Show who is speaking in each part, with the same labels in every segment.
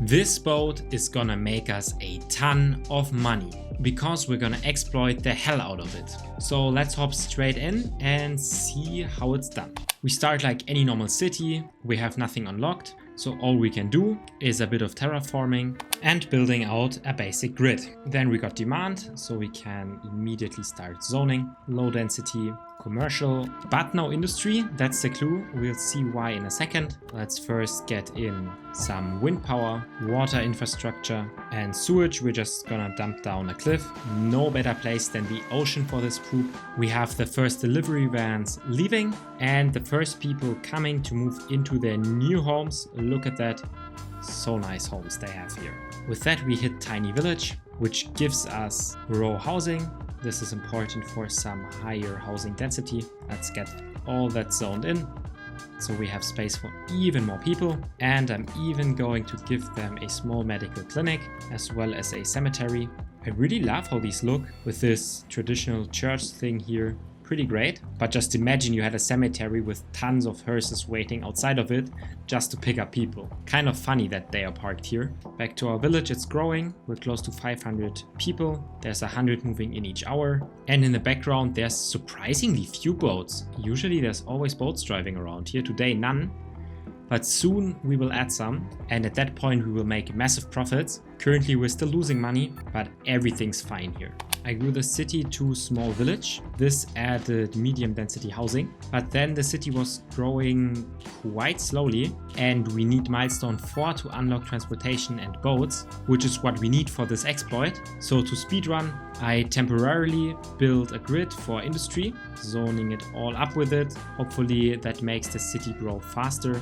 Speaker 1: This boat is gonna make us a ton of money because we're gonna exploit the hell out of it. So let's hop straight in and see how it's done. We start like any normal city, we have nothing unlocked, so all we can do is a bit of terraforming and building out a basic grid. Then we got demand, so we can immediately start zoning, low density, commercial, but no industry. That's the clue. We'll see why in a second. Let's first get in some wind power, water infrastructure, and sewage. We're just gonna dump down a cliff. No better place than the ocean for this poop. We have the first delivery vans leaving and the first people coming to move into their new homes. Look at that. So nice homes they have here. With that we hit tiny village, which gives us row housing. This is important for some higher housing density. Let's get all that zoned in, so we have space for even more people. And I'm even going to give them a small medical clinic as well as a cemetery. I really love how these look with this traditional church thing here. Pretty great, but just imagine you had a cemetery with tons of hearses waiting outside of it just to pick up people. Kind of funny that they are parked here. Back to our village, it's growing. We're close to 500 people. There's 100 moving in each hour. And in the background, there's surprisingly few boats. Usually there's always boats driving around here. Today, none. But soon we will add some, and at that point we will make massive profits. Currently we're still losing money, but everything's fine here. I grew the city to small village. This added medium density housing, but then the city was growing quite slowly and we need milestone 4 to unlock transportation and boats, which is what we need for this exploit. So to speedrun, I temporarily built a grid for industry, zoning it all up with it. Hopefully that makes the city grow faster.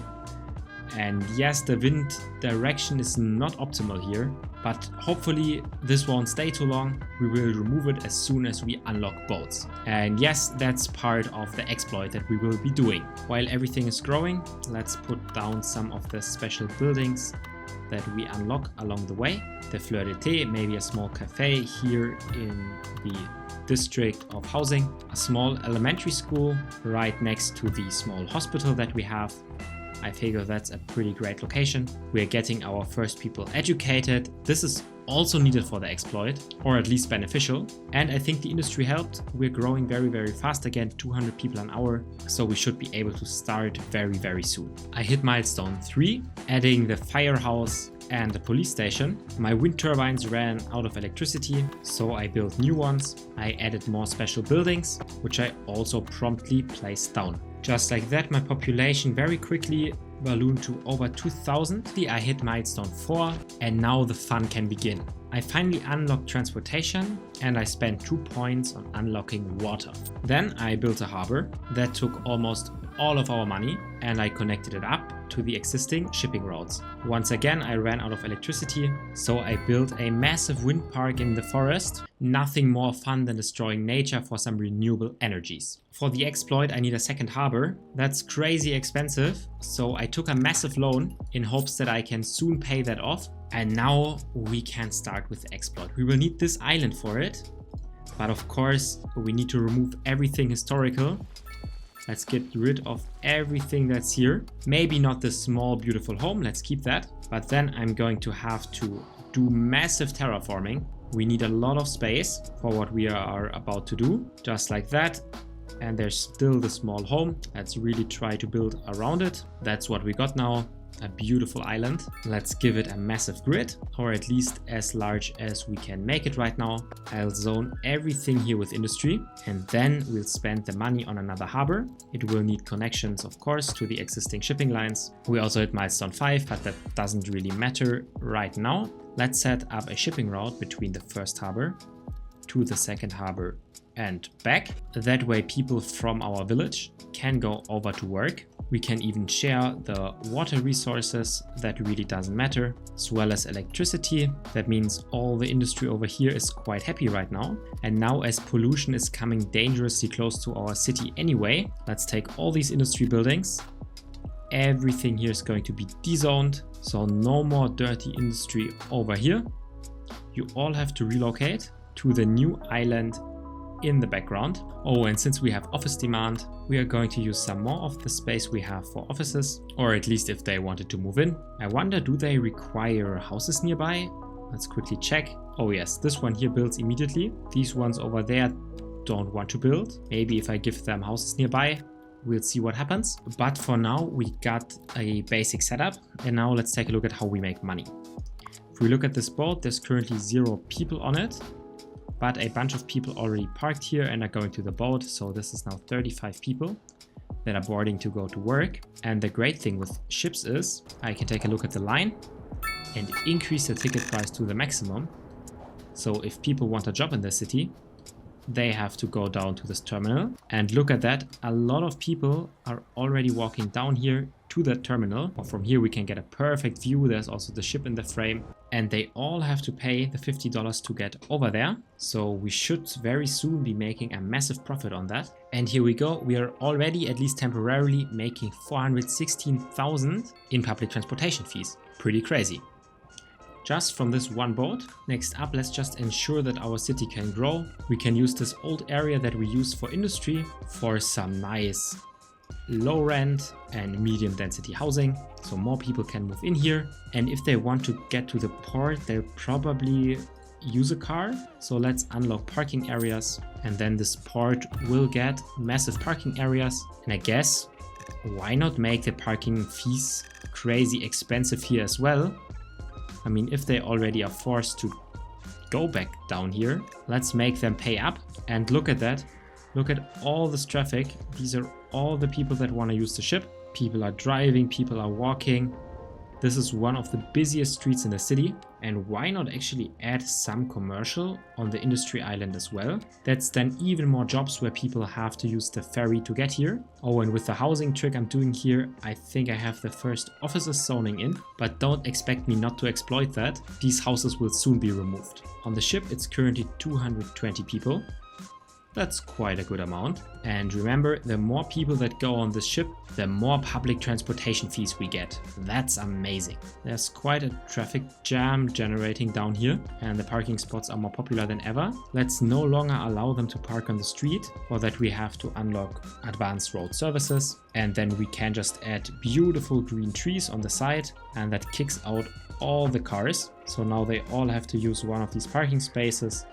Speaker 1: And yes, the wind direction is not optimal here, but hopefully this won't stay too long. We will remove it as soon as we unlock boats. And yes, that's part of the exploit that we will be doing. While everything is growing, let's put down some of the special buildings that we unlock along the way. The Fleur d'été, maybe a small cafe here in the district of housing, a small elementary school right next to the small hospital that we have. I figure that's a pretty great location. We are getting our first people educated. This is also needed for the exploit, or at least beneficial. And I think the industry helped. We're growing very, very fast again, 200 people an hour. So we should be able to start very, very soon. I hit milestone 3, adding the firehouse and the police station. My wind turbines ran out of electricity, so I built new ones. I added more special buildings, which I also promptly placed down. Just like that, my population very quickly ballooned to over 2,000. I hit milestone 4 and now the fun can begin. I finally unlocked transportation and I spent 2 points on unlocking water. Then I built a harbor that took almost all of our money and I connected it up to the existing shipping routes. Once again, I ran out of electricity, so I built a massive wind park in the forest. Nothing more fun than destroying nature for some renewable energies. For the exploit, I need a second harbor. That's crazy expensive, so I took a massive loan in hopes that I can soon pay that off. And now we can start with the exploit. We will need this island for it, but of course we need to remove everything historical. Let's get rid of everything that's here. Maybe not the small beautiful home, let's keep that. But then I'm going to have to do massive terraforming. We need a lot of space for what we are about to do, just like that. And there's still the small home. Let's really try to build around it. That's what we got now. A beautiful island. Let's give it a massive grid, or at least as large as we can make it right now. I'll zone everything here with industry and then we'll spend the money on another harbor. It will need connections, of course, to the existing shipping lines. We also hit milestone 5, but that doesn't really matter right now. Let's set up a shipping route between the first harbor to the second harbor and back. That way people from our village can go over to work. We can even share the water resources, that really doesn't matter, as well as electricity. That means all the industry over here is quite happy right now. And now as pollution is coming dangerously close to our city anyway, let's take all these industry buildings. Everything here is going to be dezoned, so no more dirty industry over here. You all have to relocate to the new island in the background. Oh, and since we have office demand, we are going to use some more of the space we have for offices, or at least if they wanted to move in. I wonder, do they require houses nearby? Let's quickly check. Oh yes, this one here builds immediately. These ones over there don't want to build. Maybe if I give them houses nearby, we'll see what happens. But for now, we got a basic setup. And now let's take a look at how we make money. If we look at this boat, there's currently 0 people on it, but a bunch of people already parked here and are going to the boat. So this is now 35 people that are boarding to go to work. And the great thing with ships is I can take a look at the line and increase the ticket price to the maximum. So if people want a job in the city, they have to go down to this terminal. And look at that, a lot of people are already walking down here to that terminal. From here we can get a perfect view. There's also the ship in the frame, and they all have to pay the $50 to get over there. So we should very soon be making a massive profit on that. And here we go, we are already, at least temporarily, making 416,000 in public transportation fees. Pretty crazy. Just from this one boat. Next up, let's just ensure that our city can grow. We can use this old area that we use for industry for some nice low rent and medium density housing, so more people can move in here. And if they want to get to the port, they'll probably use a car. So let's unlock parking areas, and then this port will get massive parking areas. And I guess why not make the parking fees crazy expensive here as well? I mean, if they already are forced to go back down here, let's make them pay up. And look at that. Look at all this traffic. These are all the people that want to use the ship. People are driving, people are walking. This is one of the busiest streets in the city. And why not actually add some commercial on the industry island as well? That's then even more jobs where people have to use the ferry to get here. Oh, and with the housing trick I'm doing here, I think I have the first offices zoning in, but don't expect me not to exploit that. These houses will soon be removed. On the ship, it's currently 220 people. That's quite a good amount. And remember, the more people that go on this ship, the more public transportation fees we get. That's amazing. There's quite a traffic jam generating down here, and the parking spots are more popular than ever. Let's no longer allow them to park on the street. For that we have to unlock advanced road services, and then we can just add beautiful green trees on the side, and that kicks out all the cars. So now they all have to use one of these parking spaces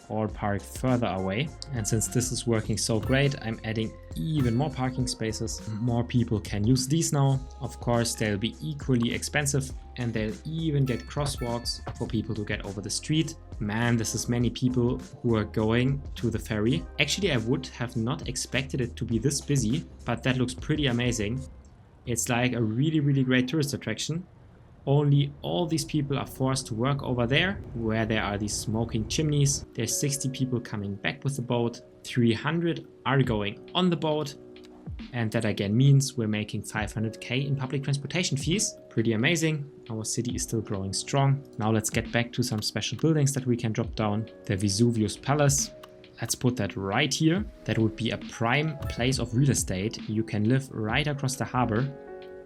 Speaker 1: or park further away. And since this is working so great, I'm adding even more parking spaces. More people can use these now. Of course, they'll be equally expensive, and they'll even get crosswalks for people to get over the street. Man, this is many people who are going to the ferry. Actually, I would have not expected it to be this busy, but that looks pretty amazing. It's like a really great tourist attraction. Only all these people are forced to work over there, where there are these smoking chimneys. There's 60 people coming back with the boat. 300 are going on the boat. And that again means we're making 500k in public transportation fees. Pretty amazing. Our city is still growing strong. Now let's get back to some special buildings that we can drop down. The Vesuvius Palace. Let's put that right here. That would be a prime place of real estate. You can live right across the harbor,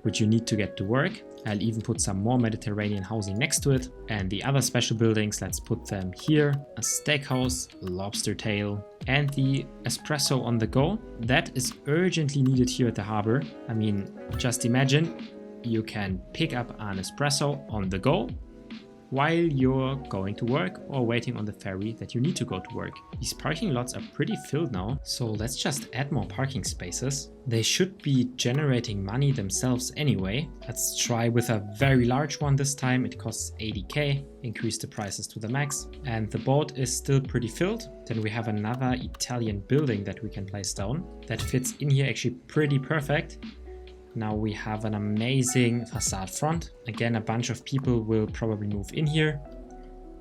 Speaker 1: which you need to get to work. I'll even put some more Mediterranean housing next to it. And the other special buildings, let's put them here. A steakhouse, lobster tail, and the espresso on the go. That is urgently needed here at the harbor. I mean, just imagine you can pick up an espresso on the go while you're going to work or waiting on the ferry that you need to go to work. These parking lots are pretty filled now, so let's just add more parking spaces. They should be generating money themselves anyway. Let's try with a very large one this time. It costs 80k, increase the prices to the max, and the boat is still pretty filled. Then we have another Italian building that we can place down. That fits in here actually pretty perfect. Now we have an amazing facade front. Again, a bunch of people will probably move in here.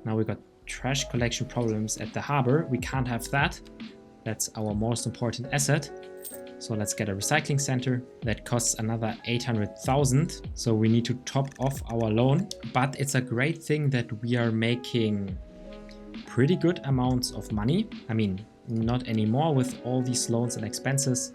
Speaker 1: Now we got trash collection problems at the harbor. We can't have that. That's our most important asset. So let's get a recycling center. That costs another 800,000. So we need to top off our loan. But it's a great thing that we are making pretty good amounts of money. I mean, not anymore with all these loans and expenses.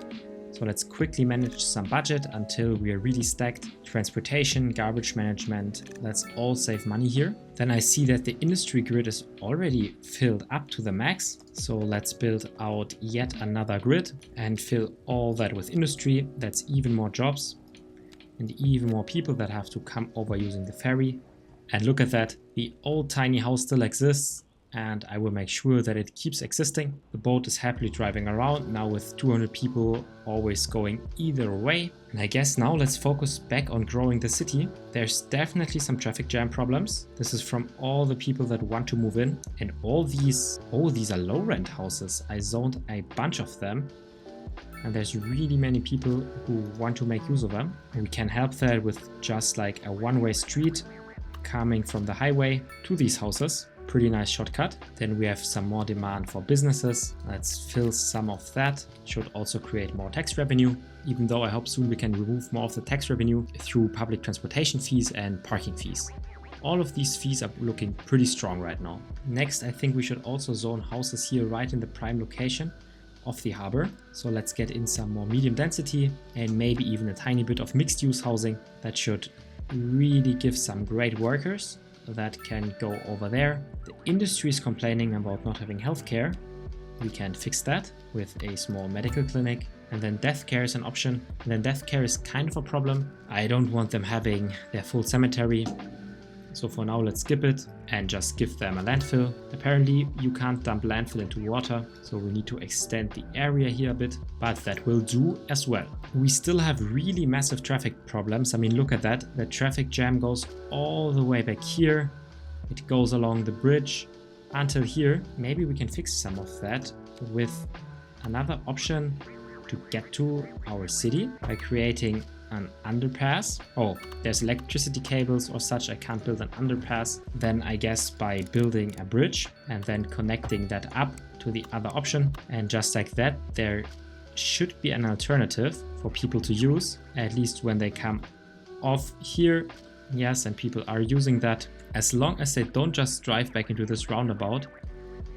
Speaker 1: So let's quickly manage some budget until we are really stacked. Transportation, garbage management, let's all save money here. Then I see that the industry grid is already filled up to the max. So let's build out yet another grid and fill all that with industry. That's even more jobs and even more people that have to come over using the ferry. And look at that, the old tiny house still exists. And I will make sure that it keeps existing. The boat is happily driving around now with 200 people always going either way. And I guess now let's focus back on growing the city. There's definitely some traffic jam problems. This is from all the people that want to move in. And all these, oh, these are low rent houses. I zoned a bunch of them. And there's really many people who want to make use of them. And we can help that with just like a one-way street coming from the highway to these houses. Pretty nice shortcut. Then we have some more demand for businesses. Let's fill some of that. Should also create more tax revenue, even though I hope soon we can remove more of the tax revenue through public transportation fees and parking fees. All of these fees are looking pretty strong right now. Next, I think we should also zone houses here right in the prime location of the harbor. So let's get in some more medium density and maybe even a tiny bit of mixed use housing that should really give some great workers that can go over there. The industry is complaining about not having healthcare. We can fix that with a small medical clinic. And then death care is an option. And then death care is kind of a problem. I don't want them having their full cemetery. So for now, let's skip it and just give them a landfill. Apparently, you can't dump landfill into water, so we need to extend the area here a bit, but that will do as well. We still have really massive traffic problems. I mean, look at that. The traffic jam goes all the way back here. It goes along the bridge until here. Maybe we can fix some of that with another option to get to our city by creating an underpass. Oh, there's electricity cables or such. I can't build an underpass. Then I guess by building a bridge and then connecting that up to the other option. And just like that, there should be an alternative for people to use, at least when they come off here. Yes, and people are using that. As long as they don't just drive back into this roundabout,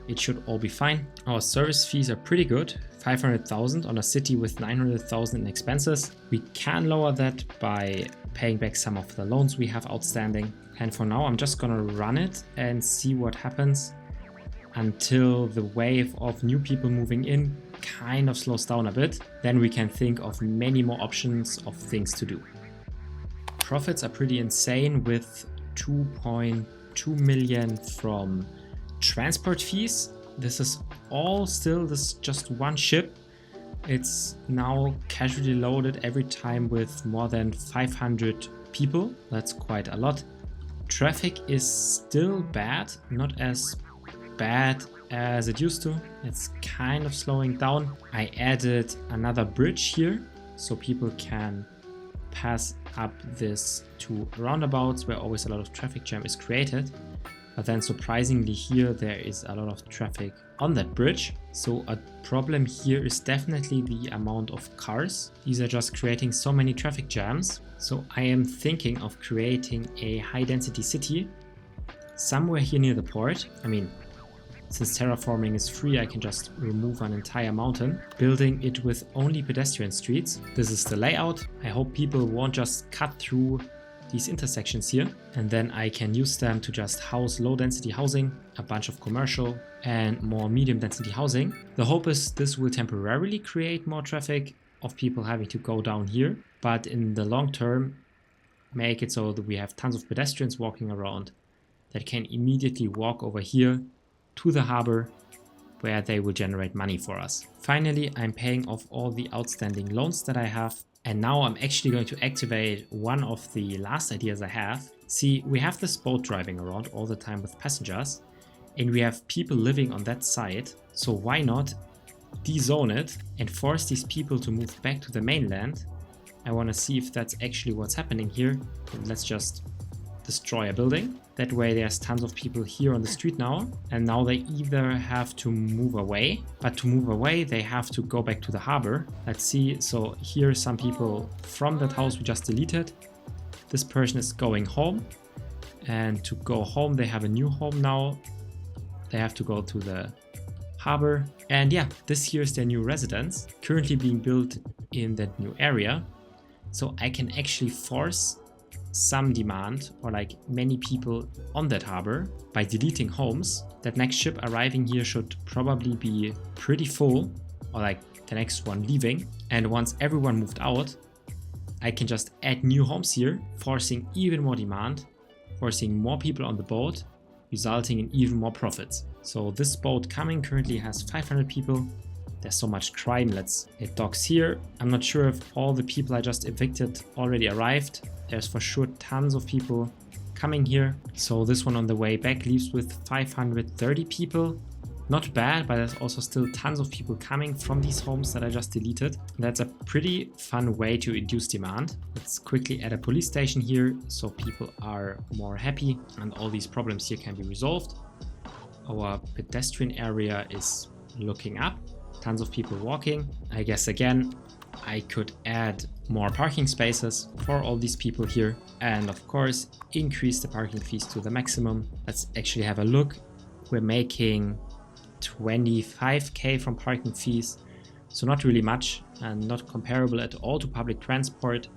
Speaker 1: it should all be fine. Our service fees are pretty good. 500,000 on a city with 900,000 in expenses. We can lower that by paying back some of the loans we have outstanding. And for now, I'm just gonna run it and see what happens until the wave of new people moving in kind of slows down a bit. Then we can think of many more options of things to do. Profits are pretty insane with 2.2 million from transport fees. This is all still this just one ship. It's now casually loaded every time with more than 500 people. That's quite a lot. Traffic is still bad, not as bad as it used to. It's kind of slowing down. I added another bridge here so people can pass up this to roundabouts where always a lot of traffic jam is created. But then surprisingly here there is a lot of traffic on that bridge. So a problem here is definitely the amount of cars. These are just creating so many traffic jams. So I am thinking of creating a high density city somewhere here near the port. I mean, since terraforming is free, I can just remove an entire mountain, building it with only pedestrian streets. This is the layout. I hope people won't just cut through these intersections here, and then I can use them to just house low density housing, a bunch of commercial and more medium density housing. The hope is this will temporarily create more traffic of people having to go down here, but in the long term make it so that we have tons of pedestrians walking around that can immediately walk over here to the harbor where they will generate money for us. Finally, I'm paying off all the outstanding loans that I have. And now I'm actually going to activate one of the last ideas I have. See, we have this boat driving around all the time with passengers, and we have people living on that side. So why not dezone it and force these people to move back to the mainland? I want to see if that's actually what's happening here. Let's just destroy a building. That way there's tons of people here on the street now, and now they either have to move away, but to move away they have to go back to the harbor. Let's see, so here are some people from that house we just deleted. This person is going home, and to go home they have a new home now. They have to go to the harbor. And yeah, this here is their new residence, currently being built in that new area. So I can actually force some demand or like many people on that harbor by deleting homes. That next ship arriving here should probably be pretty full, or like the next one leaving. And once everyone moved out, I can just add new homes here, forcing even more demand, forcing more people on the boat, resulting in even more profits. So this boat coming currently has 500 people. There's so much crime. It docks here. I'm not sure if all the people I just evicted already arrived. There's for sure tons of people coming here. So this one on the way back leaves with 530 people. Not bad, but there's also still tons of people coming from these homes that I just deleted. That's a pretty fun way to induce demand. Let's quickly add a police station here so people are more happy and all these problems here can be resolved. Our pedestrian area is looking up. Tons of people walking. I guess again, I could add more parking spaces for all these people here. And of course, increase the parking fees to the maximum. Let's actually have a look. We're making 25k from parking fees, so not really much and not comparable at all to public transport,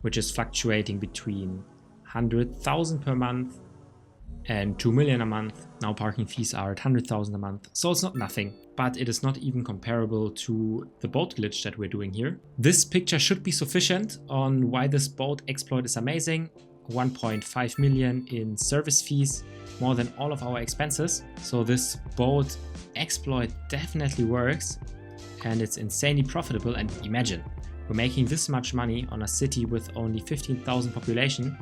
Speaker 1: which is fluctuating between 100,000 per month and 2 million a month. Now parking fees are at 100,000 a month, so it's not nothing, but it is not even comparable to the boat glitch that we're doing here. This picture should be sufficient on why this boat exploit is amazing. 1.5 million in service fees, more than all of our expenses. So this boat exploit definitely works and it's insanely profitable. And imagine, we're making this much money on a city with only 15,000 population.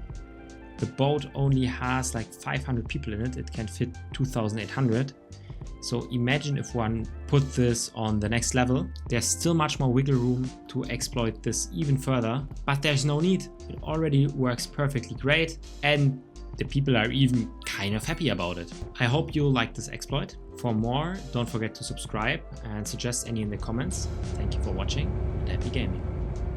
Speaker 1: The boat only has like 500 people in it. It can fit 2,800. So imagine if one put this on the next level. There's still much more wiggle room to exploit this even further, but there's no need. It already works perfectly great and the people are even kind of happy about it. I hope you like this exploit. For more, don't forget to subscribe and suggest any in the comments. Thank you for watching and happy gaming.